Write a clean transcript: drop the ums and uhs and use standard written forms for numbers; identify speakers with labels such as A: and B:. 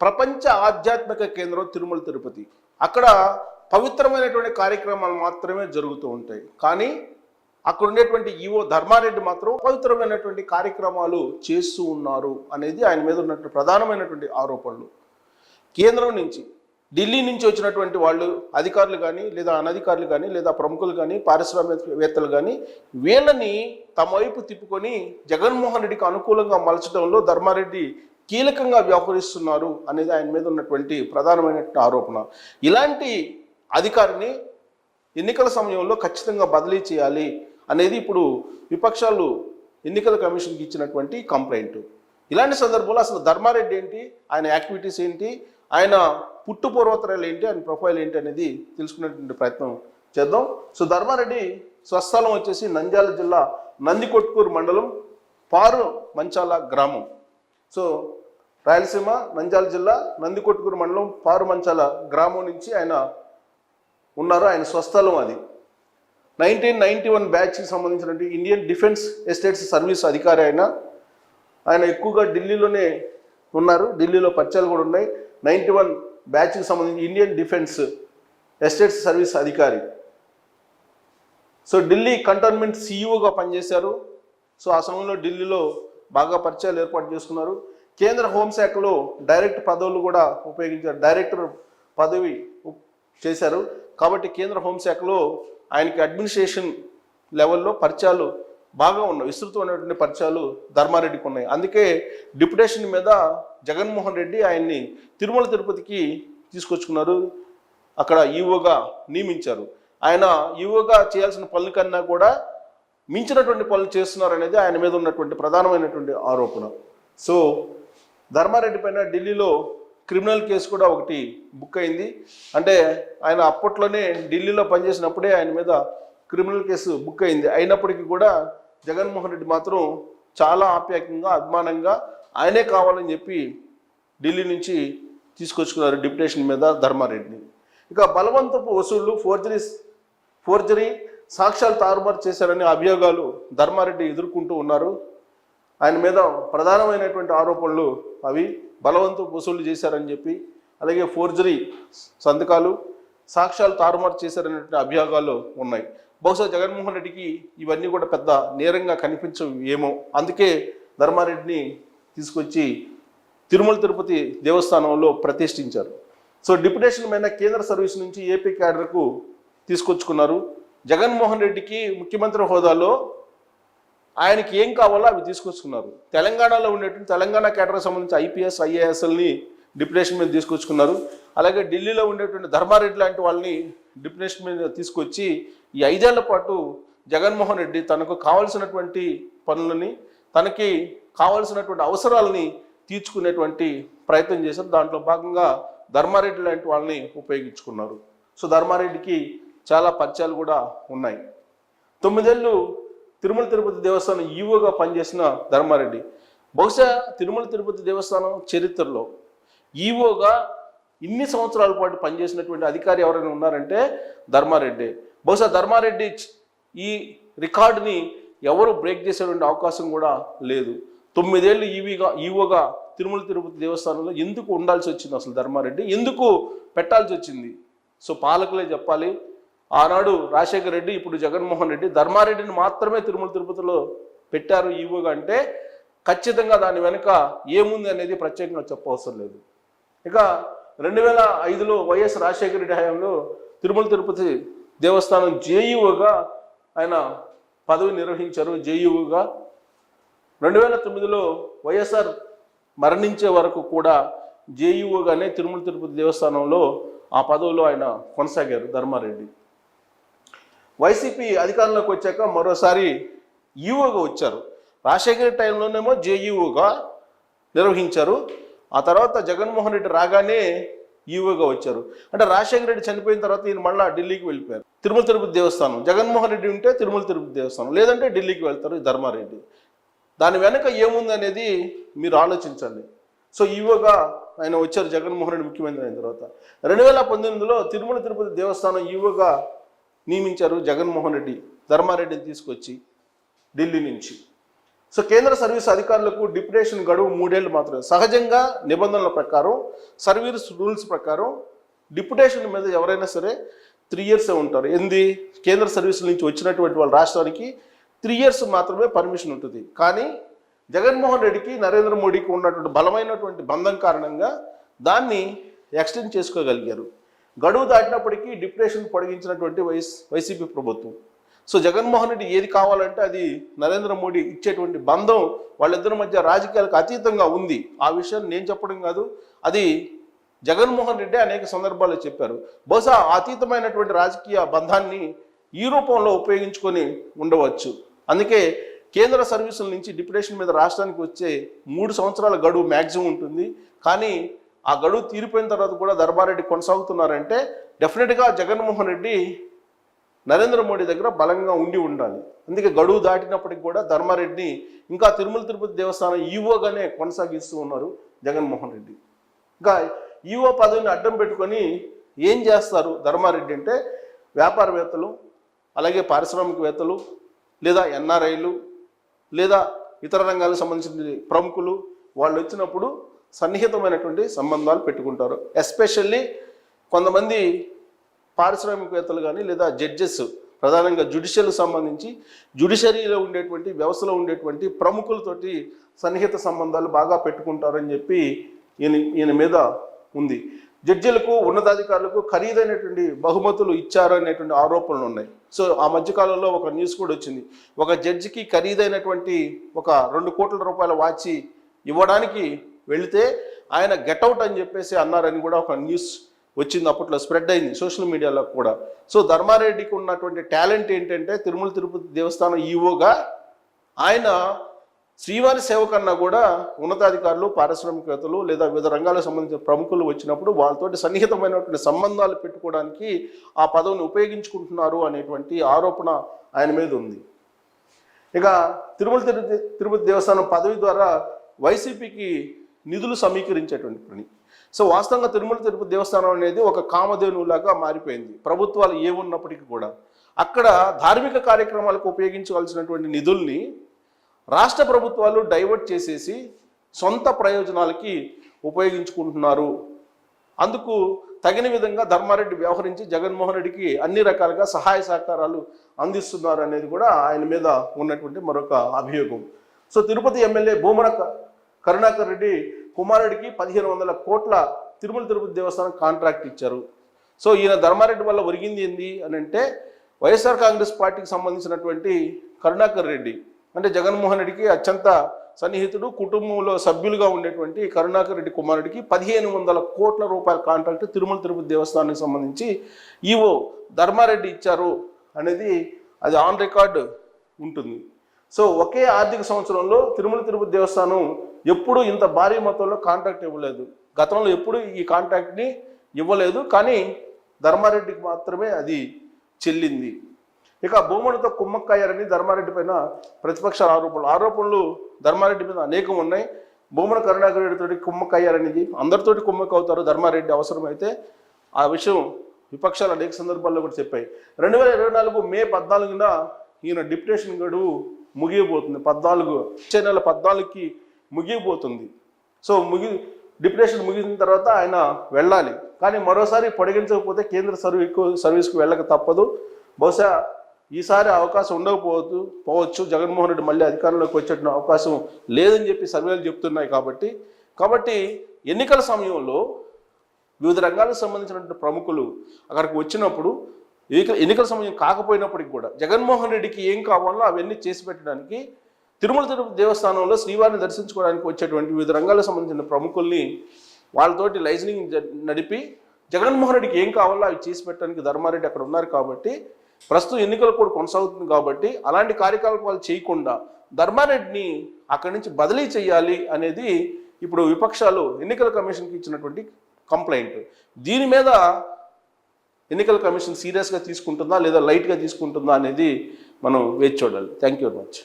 A: ప్రపంచ ఆధ్యాత్మిక కేంద్రం తిరుమల తిరుపతి. అక్కడ పవిత్రమైనటువంటి కార్యక్రమాలు మాత్రమే జరుగుతూ ఉంటాయి. కానీ అక్కడ ఉండేటువంటి ఈవో ధర్మారెడ్డి మాత్రం పవిత్రమైనటువంటి కార్యక్రమాలు చేస్తూ ఉన్నారు అనేది ఆయన మీద ఉన్నటువంటి ప్రధానమైనటువంటి ఆరోపణలు. కేంద్రం నుంచి, ఢిల్లీ నుంచి వచ్చినటువంటి వాళ్ళు అధికారులు కానీ, లేదా అనధికారులు కానీ, లేదా ప్రముఖులు కానీ, పారిశ్రామికవేత్తలు కానీ వీళ్ళని తమ వైపు తిప్పుకొని జగన్మోహన్ రెడ్డికి అనుకూలంగా మలచడంలో ధర్మారెడ్డి కీలకంగా వ్యవహరిస్తున్నారు అనేది ఆయన మీద ఉన్నటువంటి ప్రధానమైనటువంటి ఆరోపణ. ఇలాంటి అధికారిని ఎన్నికల సమయంలో ఖచ్చితంగా బదిలీ చేయాలి అనేది ఇప్పుడు విపక్షాలు ఎన్నికల కమిషన్కి ఇచ్చినటువంటి కంప్లైంట్. ఇలాంటి సందర్భంలో అసలు ధర్మారెడ్డి ఏంటి, ఆయన యాక్టివిటీస్ ఏంటి, ఆయన పుట్టు పూర్వోత్తరాలు ఏంటి, ఆయన ప్రొఫైల్ ఏంటి అనేది తెలుసుకునేటువంటి ప్రయత్నం చేద్దాం. సో ధర్మారెడ్డి స్వస్థలం వచ్చేసి నంద్యాల జిల్లా నందికొట్కూరు మండలం పారు మంచాల గ్రామం. సో రాయలసీమ నంద్యాల జిల్లా నందికొట్కూరు మండలం పారు మంచాల గ్రామం నుంచి ఆయన ఉన్నారు. ఆయన స్వస్థలం అది. 1991 బ్యాచ్కి సంబంధించినటువంటి ఇండియన్ డిఫెన్స్ ఎస్టేట్స్ సర్వీస్ అధికారి ఆయన ఎక్కువగా ఢిల్లీలోనే ఉన్నారు. ఢిల్లీలో పరిచయాలు కూడా ఉన్నాయి. 91 బ్యాచ్కి సంబంధించి ఇండియన్ డిఫెన్స్ ఎస్టేట్స్ సర్వీస్ అధికారి. సో ఢిల్లీ కంటోన్మెంట్ సిఇఓగా పనిచేశారు. సో ఆ సమయంలో ఢిల్లీలో బాగా పరిచయాలు ఏర్పాటు చేసుకున్నారు. కేంద్ర హోంశాఖలో డైరెక్ట్ పదవులు కూడా ఉపయోగించారు, డైరెక్టర్ పదవి చేశారు. కాబట్టి కేంద్ర హోంశాఖలో ఆయనకి అడ్మినిస్ట్రేషన్ లెవెల్లో పరిచయాలు బాగా ఉన్నాయి, విస్తృతమైనటువంటి పరిచయాలు ధర్మారెడ్డికి ఉన్నాయి. అందుకే డిప్యుటేషన్ మీద జగన్మోహన్ రెడ్డి ఆయన్ని తిరుమల తిరుపతికి తీసుకొచ్చుకున్నారు, అక్కడ ఈవోగా నియమించారు. ఆయన ఈవోగా చేయాల్సిన పనుల కన్నా కూడా మించినటువంటి పనులు చేస్తున్నారు అనేది ఆయన మీద ఉన్నటువంటి ప్రధానమైనటువంటి ఆరోపణ. సో ధర్మారెడ్డి పైన ఢిల్లీలో క్రిమినల్ కేసు కూడా ఒకటి బుక్ అయింది. అంటే ఆయన అప్పట్లోనే ఢిల్లీలో పనిచేసినప్పుడే ఆయన మీద క్రిమినల్ కేసు బుక్ అయింది. అయినప్పటికీ కూడా జగన్మోహన్ రెడ్డి మాత్రం చాలా ఆప్యాయంగా, అభిమానంగా ఆయనే కావాలని చెప్పి ఢిల్లీ నుంచి తీసుకొచ్చుకున్నారు డిప్యుటేషన్ మీద ధర్మారెడ్డిని. ఇక బలవంతపు వసూళ్లు, ఫోర్జరీ, సాక్ష్యాలు తారుమారు చేశారనే అభియోగాలు ధర్మారెడ్డి ఎదుర్కొంటూ ఉన్నారు. ఆయన మీద ప్రధానమైనటువంటి ఆరోపణలు అవి బలవంతపు వసూళ్లు చేశారని చెప్పి, అలాగే ఫోర్జరీ సంతకాలు, సాక్ష్యాలు తారుమారు చేశారనేటువంటి అభియోగాలు ఉన్నాయి. బహుశా జగన్మోహన్ రెడ్డికి ఇవన్నీ కూడా పెద్ద నేరంగా కనిపించవు ఏమో, అందుకే ధర్మారెడ్డిని తీసుకొచ్చి తిరుమల తిరుపతి దేవస్థానంలో ప్రతిష్ఠించారు. సో డిప్యుటేషన్ మీద కేంద్ర సర్వీస్ నుంచి ఏపీ క్యాడర్కు తీసుకొచ్చుకున్నారు. జగన్మోహన్ రెడ్డికి ముఖ్యమంత్రి హోదాలో ఆయనకి ఏం కావాలో అవి తీసుకొచ్చుకున్నారు. తెలంగాణలో ఉండేటువంటి తెలంగాణ క్యాడర్కి సంబంధించి ఐపీఎస్, ఐఏఎస్ఎల్ని డిప్యుటేషన్ మీద తీసుకొచ్చుకున్నారు. అలాగే ఢిల్లీలో ఉండేటువంటి ధర్మారెడ్డి లాంటి వాళ్ళని డిప్యుటేషన్ మీద తీసుకొచ్చి ఈ 5 ఏళ్ల పాటు జగన్మోహన్ రెడ్డి తనకు కావాల్సినటువంటి పనులని, తనకి కావాల్సినటువంటి అవసరాలని తీర్చుకునేటువంటి ప్రయత్నం చేశారు. దాంట్లో భాగంగా ధర్మారెడ్డి లాంటి వాళ్ళని ఉపయోగించుకున్నారు. సో ధర్మారెడ్డికి చాలా పరిచయాలు కూడా ఉన్నాయి. 9 ఏళ్ళు తిరుమల తిరుపతి దేవస్థానం ఈవోగా పనిచేసిన ధర్మారెడ్డి బహుశా తిరుమల తిరుపతి దేవస్థానం చరిత్రలో ఈవోగా ఇన్ని సంవత్సరాల పాటు పనిచేసినటువంటి అధికారి ఎవరైనా ఉన్నారంటే ధర్మారెడ్డి. బహుశా ధర్మారెడ్డి ఈ రికార్డుని ఎవరు బ్రేక్ చేసేటువంటి అవకాశం కూడా లేదు. 9 ఏళ్ళు ఈవోగా తిరుమల తిరుపతి దేవస్థానంలో ఎందుకు ఉండాల్సి వచ్చింది, అసలు ధర్మారెడ్డి ఎందుకు పెట్టాల్సి వచ్చింది? సో పాలకులే చెప్పాలి. ఆనాడు రాజశేఖర రెడ్డి, ఇప్పుడు జగన్మోహన్ రెడ్డి ధర్మారెడ్డిని మాత్రమే తిరుమల తిరుపతిలో పెట్టారు ఈవోగా అంటే ఖచ్చితంగా దాని వెనుక ఏముంది అనేది ప్రత్యేకంగా చెప్పవసరం లేదు. ఇక 2005లో వైఎస్ రాజశేఖర రెడ్డి హయాంలో తిరుమల తిరుపతి దేవస్థానం జేఈఓగా ఆయన పదవి నిర్వహించారు. జేఈఓగా 2009లో వైఎస్ఆర్ మరణించే వరకు కూడా జేఈఓగానే తిరుమల తిరుపతి దేవస్థానంలో ఆ పదవిలో ఆయన కొనసాగారు ధర్మారెడ్డి. వైసీపీ అధికారంలోకి వచ్చాక మరోసారి ఈవోగా వచ్చారు. రాజశేఖర టైంలోనేమో జేఈఓగా నిర్వహించారు. ఆ తర్వాత జగన్మోహన్ రెడ్డి రాగానే ఈవోగా వచ్చారు. అంటే రాజశేఖర రెడ్డి చనిపోయిన తర్వాత ఈయన మళ్ళీ ఢిల్లీకి వెళ్ళిపోయారు. తిరుమల తిరుపతి దేవస్థానం, జగన్మోహన్ రెడ్డి ఉంటే తిరుమల తిరుపతి దేవస్థానం, లేదంటే ఢిల్లీకి వెళ్తారు ధర్మారెడ్డి. దాని వెనక ఏముంది అనేది మీరు ఆలోచించండి. సో ఈవోగా ఆయన వచ్చారు జగన్మోహన్ రెడ్డి ముఖ్యమంత్రి అయిన తర్వాత. 2019లో తిరుమల తిరుపతి దేవస్థానం ఈవోగా నియమించారు జగన్మోహన్ రెడ్డి ధర్మారెడ్డిని తీసుకొచ్చి ఢిల్లీ నుంచి. సో కేంద్ర సర్వీస్ అధికారులకు డిప్యుటేషన్ గడువు 3 ఏళ్ళు మాత్రమే. సహజంగా నిబంధనల ప్రకారం సర్వీస్ రూల్స్ ప్రకారం డిప్యుటేషన్ మీద ఎవరైనా సరే 3 ఇయర్సే ఉంటారు. కేంద్ర సర్వీసుల నుంచి వచ్చినటువంటి వాళ్ళ రాష్ట్రానికి 3 ఇయర్స్ మాత్రమే పర్మిషన్ ఉంటుంది. కానీ జగన్మోహన్ రెడ్డికి నరేంద్ర మోడీకి ఉన్నటువంటి బలమైనటువంటి బంధం కారణంగా దాన్ని ఎక్స్టెండ్ చేసుకోగలిగారు. గడువు దాటినప్పటికీ డిప్యుటేషన్ పొడిగించినటువంటి వైసీపీ ప్రభుత్వం. సో జగన్మోహన్ రెడ్డి ఏది కావాలంటే అది నరేంద్ర మోడీ ఇచ్చేటువంటి బంధం వాళ్ళిద్దరి మధ్య రాజకీయాలకు అతీతంగా ఉంది. ఆ విషయాన్ని నేను చెప్పడం కాదు, అది జగన్మోహన్ రెడ్డి అనేక సందర్భాల్లో చెప్పారు. బహుశా అతీతమైనటువంటి రాజకీయ బంధాన్ని ఈ రూపంలో ఉపయోగించుకొని ఉండవచ్చు. అందుకే కేంద్ర సర్వీసుల నుంచి డిప్యుటేషన్ మీద రాష్ట్రానికి వచ్చే 3 సంవత్సరాల గడువు మ్యాక్సిమం ఉంటుంది. కానీ ఆ గడువు తీరిపోయిన తర్వాత కూడా ధర్మారెడ్డి కొనసాగుతున్నారంటే డెఫినెట్గా జగన్మోహన్ రెడ్డి నరేంద్ర మోడీ దగ్గర బలంగా ఉండాలి. అందుకే గడువు దాటినప్పటికి కూడా ధర్మారెడ్డిని ఇంకా తిరుమల తిరుపతి దేవస్థానం ఈవోగానే కొనసాగిస్తూ ఉన్నారు జగన్మోహన్ రెడ్డి. ఇంకా ఈవో పదవిని అడ్డం పెట్టుకొని ఏం చేస్తారు ధర్మారెడ్డి అంటే, వ్యాపారవేత్తలు, అలాగే పారిశ్రామికవేత్తలు, లేదా ఎన్ఆర్ఐలు, లేదా ఇతర రంగాలకు సంబంధించిన ప్రముఖులు వాళ్ళు వచ్చినప్పుడు సన్నిహితమైనటువంటి సంబంధాలు పెట్టుకుంటారు. ఎస్పెషల్లీ కొంతమంది పారిశ్రామికవేత్తలు కానీ లేదా జడ్జెస్, ప్రధానంగా జ్యుడిషియల్కి సంబంధించి జ్యుడిషియరీలో ఉండేటువంటి వ్యవస్థలో ఉండేటువంటి ప్రముఖులతోటి సన్నిహిత సంబంధాలు బాగా పెట్టుకుంటారని చెప్పి ఈయన మీద ఉంది. జడ్జిలకు, ఉన్నతాధికారులకు ఖరీదైనటువంటి బహుమతులు ఇచ్చారనేటువంటి ఆరోపణలు ఉన్నాయి. సో ఆ మధ్యకాలంలో ఒక న్యూస్ కూడా వచ్చింది. ఒక జడ్జికి ఖరీదైనటువంటి ఒక 2 కోట్ల రూపాయల వాచి ఇవ్వడానికి వెళితే ఆయన గెట్అవుట్ అని చెప్పేసి అన్నారని కూడా ఒక న్యూస్ వచ్చింది. అప్పట్లో స్ప్రెడ్ అయింది సోషల్ మీడియాలో కూడా. సో ధర్మారెడ్డికి ఉన్నటువంటి టాలెంట్ ఏంటంటే, తిరుమల తిరుపతి దేవస్థానం ఈవోగా ఆయన శ్రీవారి సేవ కన్నా కూడా ఉన్నతాధికారులు, పారిశ్రామికవేత్తలు లేదా వివిధ రంగాలకు సంబంధించిన ప్రముఖులు వచ్చినప్పుడు వాళ్ళతోటి సన్నిహితమైనటువంటి సంబంధాలు పెట్టుకోవడానికి ఆ పదవిని ఉపయోగించుకుంటున్నారు అనేటువంటి ఆరోపణ ఆయన మీద ఉంది. ఇక తిరుమల తిరుపతి దేవస్థానం పదవి ద్వారా వైసీపీకి నిధులు సమీకరించేటువంటి పని. సో వాస్తవంగా తిరుమల తిరుపతి దేవస్థానం అనేది ఒక కామధేనులాగా మారిపోయింది. ప్రభుత్వాలు ఏమున్నప్పటికీ కూడా అక్కడ ధార్మిక కార్యక్రమాలకు ఉపయోగించవలసినటువంటి నిధుల్ని రాష్ట్ర ప్రభుత్వాలు డైవర్ట్ చేసేసి సొంత ప్రయోజనాలకి ఉపయోగించుకుంటున్నారు. అందుకు తగిన విధంగా ధర్మారెడ్డి వ్యవహరించి జగన్మోహన్ రెడ్డికి అన్ని రకాలుగా సహాయ సహకారాలు అందిస్తున్నారు అనేది కూడా ఆయన మీద ఉన్నటువంటి మరొక అభియోగం. సో తిరుపతి ఎమ్మెల్యే భూమన కరుణాకర్ రెడ్డి కుమారుడికి 1500 కోట్ల తిరుమల తిరుపతి దేవస్థానం కాంట్రాక్ట్ ఇచ్చారు. సో ఈయన ధర్మారెడ్డి వల్ల ఒరిగింది ఏంది అని అంటే, వైఎస్ఆర్ కాంగ్రెస్ పార్టీకి సంబంధించినటువంటి కరుణాకర్ రెడ్డి అంటే జగన్మోహన్ రెడ్డికి అత్యంత సన్నిహితుడు, కుటుంబంలో సభ్యులుగా ఉండేటువంటి కరుణాకర్ రెడ్డి కుమారుడికి 1500 కోట్ల రూపాయల కాంట్రాక్ట్ తిరుమల తిరుపతి దేవస్థానానికి సంబంధించి ఈవో ధర్మారెడ్డి ఇచ్చారు అనేది అది ఆన్ రికార్డ్ ఉంటుంది. సో ఒకే ఆర్థిక సంవత్సరంలో తిరుమల తిరుపతి దేవస్థానం ఎప్పుడు ఇంత భారీ మొత్తంలో కాంట్రాక్ట్ ఇవ్వలేదు. గతంలో ఎప్పుడు ఈ కాంట్రాక్ట్ని ఇవ్వలేదు. కానీ ధర్మారెడ్డికి మాత్రమే అది చెల్లింది. ఇక భూములతో కుమ్మక్కయ్యారని ధర్మారెడ్డి పైన ప్రతిపక్షాల ఆరోపణలు ధర్మారెడ్డి మీద అనేకం ఉన్నాయి. భూముల కరుణాకర్ రెడ్డితోటి కుమ్మక్కయ్యారనేది, అందరితోటి కుమ్మక్క అవుతారు ధర్మారెడ్డి అవసరమైతే. ఆ విషయం విపక్షాలు అనేక సందర్భాల్లో కూడా చెప్పాయి. 2024 మే 14న ఈయన డిప్యుటేషన్ గడువు ముగియబోతుంది. 14 వచ్చే నెల 14కి ముగియబోతుంది. సో డిప్యుటేషన్ ముగిసిన తర్వాత ఆయన వెళ్ళాలి. కానీ మరోసారి పొడిగించకపోతే కేంద్ర సర్వీస్కు వెళ్ళక తప్పదు. బహుశా ఈసారి అవకాశం ఉండకపోవచ్చు. జగన్మోహన్ రెడ్డి మళ్ళీ అధికారంలోకి వచ్చే అవకాశం లేదని చెప్పి సర్వేలు చెప్తున్నాయి. కాబట్టి ఎన్నికల సమయంలో వివిధ రంగాలకు సంబంధించినటువంటి ప్రముఖులు అక్కడికి వచ్చినప్పుడు ఎన్నికల సమయం కాకపోయినప్పటికీ కూడా జగన్మోహన్ రెడ్డికి ఏం కావాలో అవన్నీ చేసి పెట్టడానికి తిరుమల తిరుపతి దేవస్థానంలో శ్రీవారిని దర్శించుకోవడానికి వచ్చేటువంటి వివిధ రంగాలకు సంబంధించిన ప్రముఖుల్ని వాళ్ళతోటి లైజనింగ్ నడిపి జగన్మోహన్ రెడ్డికి ఏం కావాలో అవి చేసి పెట్టడానికి ధర్మారెడ్డి అక్కడ ఉన్నారు. కాబట్టి ప్రస్తుతం ఎన్నికలు కూడా కొనసాగుతుంది. కాబట్టి అలాంటి కార్యకలాపాలు చేయకుండా ధర్మారెడ్డిని అక్కడి నుంచి బదిలీ చేయాలి అనేది ఇప్పుడు విపక్షాలు ఎన్నికల కమిషన్కి ఇచ్చినటువంటి కంప్లైంట్. దీని మీద ఎన్నికల కమిషన్ సీరియస్గా తీసుకుంటుందా లేదా లైట్గా తీసుకుంటుందా అనేది మనం వేచి చూడాలి. Thank you very much.